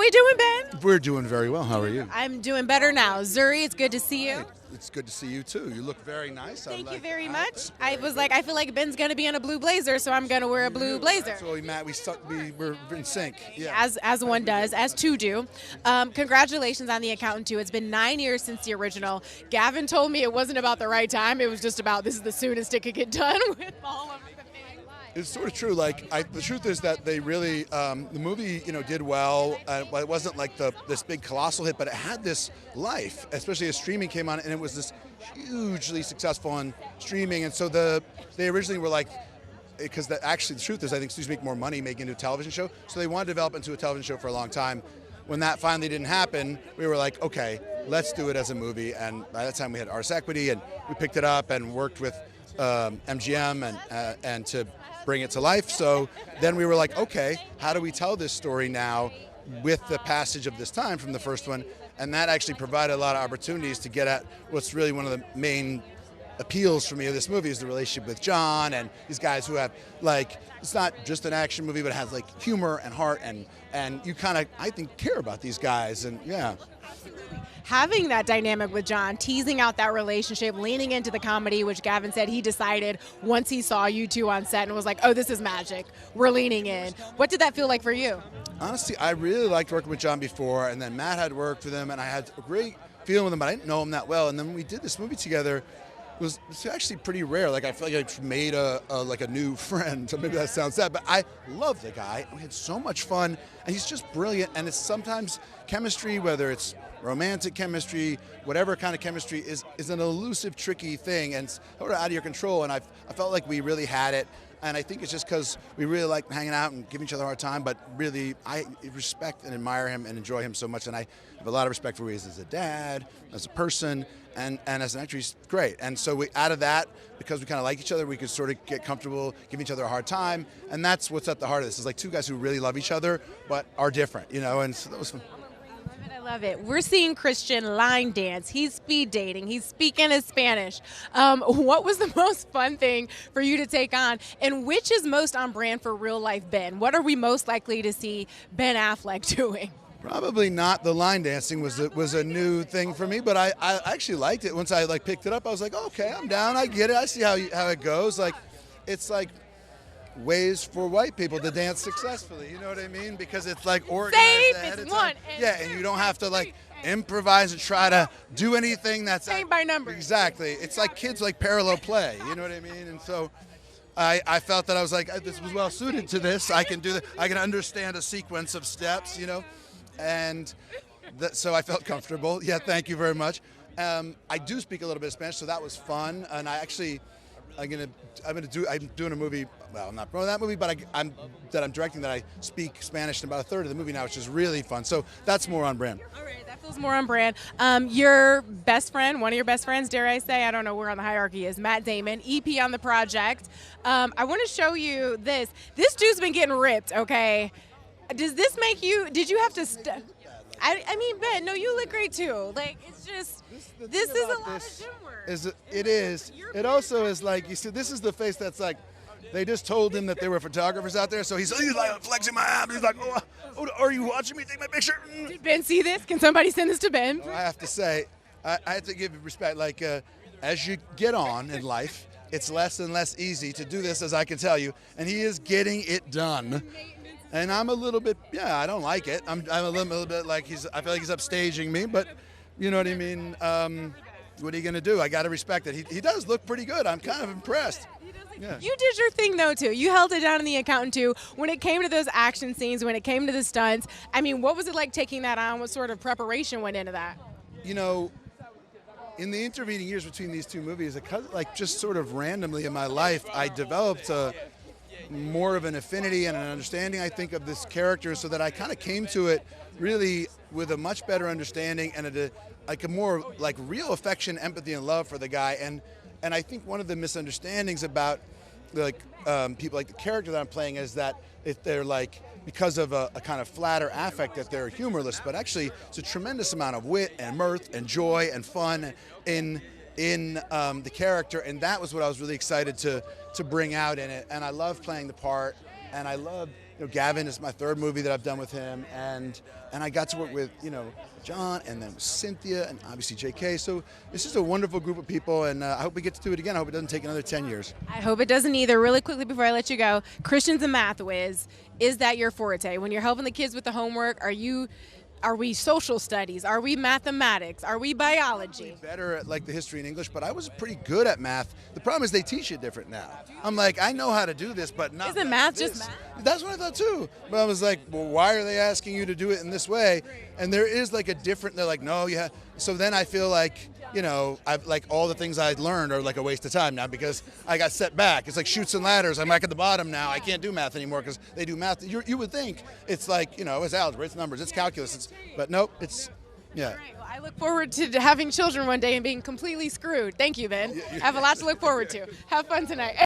we doing, Ben? We're doing very well. How are you? I'm doing better now. Zuri, it's good to see you. It's good to see you too. You look very nice. Thank you very much. I was like, I feel like Ben's gonna be in a blue blazer, so I'm gonna wear a blue blazer. So Matt, we're in sync. Yeah. As one does, as two do. Congratulations on The Accountant 2. It's been 9 years since the original. Gavin told me it wasn't about the right time. It was just about this is the soonest it could get done with all of the big lights. It's sort of true. The truth is that they really, the movie, did well. It wasn't like this big colossal hit, but it had this life, especially as streaming came on, and it was this hugely successful on streaming. And so they originally were like, because actually the truth is, I think studios make more money making a television show, so they wanted to develop into a television show for a long time. When that finally didn't happen, we were like, okay, let's do it as a movie. And by that time, we had Artist Equity, and we picked it up and worked with MGM and to bring it to life. So then we were like, okay, how do we tell this story now with the passage of this time from the first one? And that actually provided a lot of opportunities to get at what's really one of the main appeals for me of this movie is the relationship with John and these guys who have it's not just an action movie, but it has humor and heart, and you kind of, I think, care about these guys. And yeah. Having that dynamic with John, teasing out that relationship, leaning into the comedy, which Gavin said he decided once he saw you two on set and was like, oh, this is magic. We're leaning in. What did that feel like for you? Honestly, I really liked working with John before, and then Matt had worked with him, and I had a great feeling with him, but I didn't know him that well. And then when we did this movie together, it's actually pretty rare. I feel like I made a new friend. So maybe that sounds sad, but I love the guy. We had so much fun, and he's just brilliant. And it's sometimes chemistry, whether it's romantic chemistry, whatever kind of chemistry, is an elusive, tricky thing, and it's sort of out of your control. And I felt like we really had it. And I think it's just because we really like hanging out and giving each other a hard time, but really I respect and admire him and enjoy him so much. And I have a lot of respect for who he is as a dad, as a person, and as an actor. He's great. And so out of that, because we kind of like each other, we could sort of get comfortable giving each other a hard time. And that's what's at the heart of this. It's like two guys who really love each other, but are different, and so that was fun. I love it. We're seeing Christian line dance. He's speed dating. He's speaking his Spanish. What was the most fun thing for you to take on? And which is most on brand for real life Ben? What are we most likely to see Ben Affleck doing? Probably not the line dancing was a new thing for me, but I actually liked it. Once I picked it up, I was like, oh, okay, I'm down. I get it. I see how it goes. It's like ways for white people to dance successfully. You know what I mean? Because it's organized ahead of time. And you don't have to improvise and try to do anything that's paint by numbers. Exactly. It's like kids parallel play. You know what I mean? And so I felt that I was like, this was well suited to this. I can do that. I can understand a sequence of steps. And so I felt comfortable. Yeah, thank you very much. I do speak a little bit of Spanish, so that was fun. And I'm doing a movie. Well, I'm not promoting that movie, but I'm directing that I speak Spanish in about a third of the movie now, which is really fun. So that's more on brand. All right, that feels more on brand. Your best friend, one of your best friends, dare I say, I don't know where on the hierarchy is, Matt Damon, EP on the project. I want to show you this. This dude's been getting ripped. Okay, does this make you? Did you have to? I mean, Ben, no, you look great too. It's just, this is a lot of gym work. It is. It also is you see, this is the face that's they just told him that there were photographers out there, so he's flexing my abs. He's like, oh, are you watching me take my picture? Did Ben see this? Can somebody send this to Ben? I have to say, I have to give respect. As you get on in life, it's less and less easy to do this, as I can tell you, and he is getting it done. And I'm a little bit, I don't like it. I'm a little bit I feel like he's upstaging me, but you know what I mean? What are you going to do? I got to respect it. He does look pretty good. I'm kind of impressed. Yeah. You did your thing, though, too. You held it down in The Accountant, too. When it came to those action scenes, when it came to the stunts, I mean, what was it like taking that on? What sort of preparation went into that? In the intervening years between these two movies, just sort of randomly in my life, I developed more of an affinity and an understanding, I think, of this character, so that I kind of came to it really with a much better understanding and a more real affection, empathy, and love for the guy. And I think one of the misunderstandings about people the character that I'm playing is that if they're because of a kind of flatter affect, that they're humorless, but actually it's a tremendous amount of wit and mirth and joy and fun in the character, and that was what I was really excited to bring out in it. And I love playing the part, and I love Gavin is my third movie that I've done with him, and I got to work with John, and then Cynthia, and obviously JK. So this is a wonderful group of people, and I hope we get to do it again. I hope it doesn't take another 10 years. I hope it doesn't either. Really quickly before I let you go, Christian's a math whiz. Is that your forte? When you're helping the kids with the homework, are we social studies? Are we mathematics? Are we biology? Better at like the history and English, but I was pretty good at math. The problem is they teach it different now. I'm like, I know how to do this, but not. Isn't math just math? That's what I thought too. But I was like, well, why are they asking you to do it in this way? And there is like a different. They're like, no, yeah. So then I feel like, I've like all the things I learned are like a waste of time now because I got set back. It's like Chutes and Ladders. I'm back at the bottom now. I can't do math anymore because they do math. You would think it's like, it's algebra, it's numbers, it's calculus. But nope, it's, yeah. All right, well, I look forward to having children one day and being completely screwed. Thank you, Ben. I have a lot to look forward to. Have fun tonight.